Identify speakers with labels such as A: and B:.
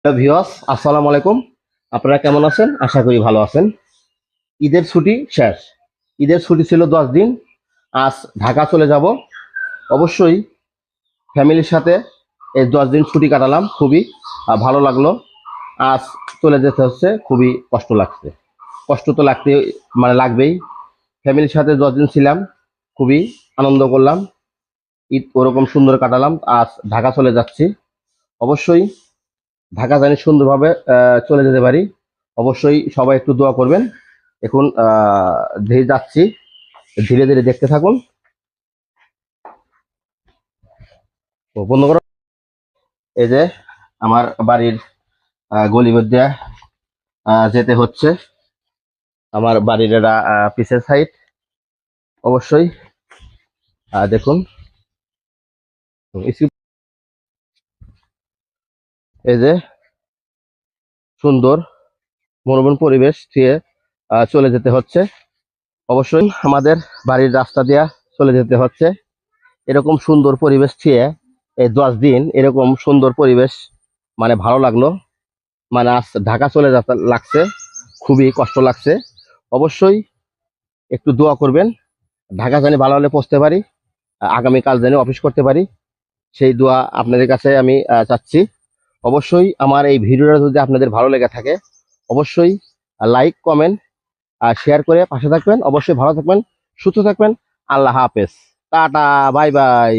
A: Hello viewers, আসসালামু আলাইকুম। আপনারা কেমন আছেন? আশা করি ভালো আছেন। ঈদের ছুটি শেষ। ঈদের ছুটি ছিল 10 দিন। আজ ঢাকা চলে যাব। অবশ্যই ফ্যামিলির সাথে এই 10 দিন ছুটি কাটালাম, খুবই ভালো লাগলো। আজ চলে যেতে হচ্ছে, খুবই কষ্ট লাগছে। কষ্ট তো লাগতে লাগবেই। ফ্যামিলির সাথে 10 দিন ছিলাম, খুবই আনন্দ করলাম। ঈদ ওরকম সুন্দর কাটালাম। আজ ঢাকা চলে যাচ্ছি। অবশ্যই ঢাকা জানি সুন্দরভাবে চলে যেতে পারি। অবশ্যই সবাই একটু দোয়া করবেন। এখন ধীরে যাচ্ছি, ধীরে ধীরে দেখতে থাকুন। বন্ধ করো। এই যে আমার বাড়ির গলি মধ্যে যেতে হচ্ছে। আমার বাড়ির এরা পিছের সাইড। অবশ্যই দেখুন। এই যে সুন্দর মনোরম পরিবেশ দিয়ে চলে যেতে হচ্ছে। অবশ্যই আমাদের বাড়ির রাস্তা দিয়ে চলে যেতে হচ্ছে। এরকম সুন্দর পরিবেশ দিয়ে এই 10 দিন এরকম সুন্দর পরিবেশ ভালো লাগলো। আজ ঢাকা চলে যেতে লাগছে, খুবই কষ্ট লাগছে। অবশ্যই একটু দোয়া করবেন, ঢাকা জানি ভালো হলে পৌঁছতে পারি, আগামীকাল জানি অফিস করতে পারি, সেই দোয়া আপনাদের কাছে আমি চাচ্ছি। অবশ্যই আমার এই ভিডিওটা যদি আপনাদের ভালো লেগে থাকে, অবশ্যই লাইক কমেন্ট আর শেয়ার করে পাশে থাকবেন। অবশ্যই ভালো থাকবেন, সুস্থ থাকবেন। আল্লাহ হাফেজ, টাটা, বাই বাই।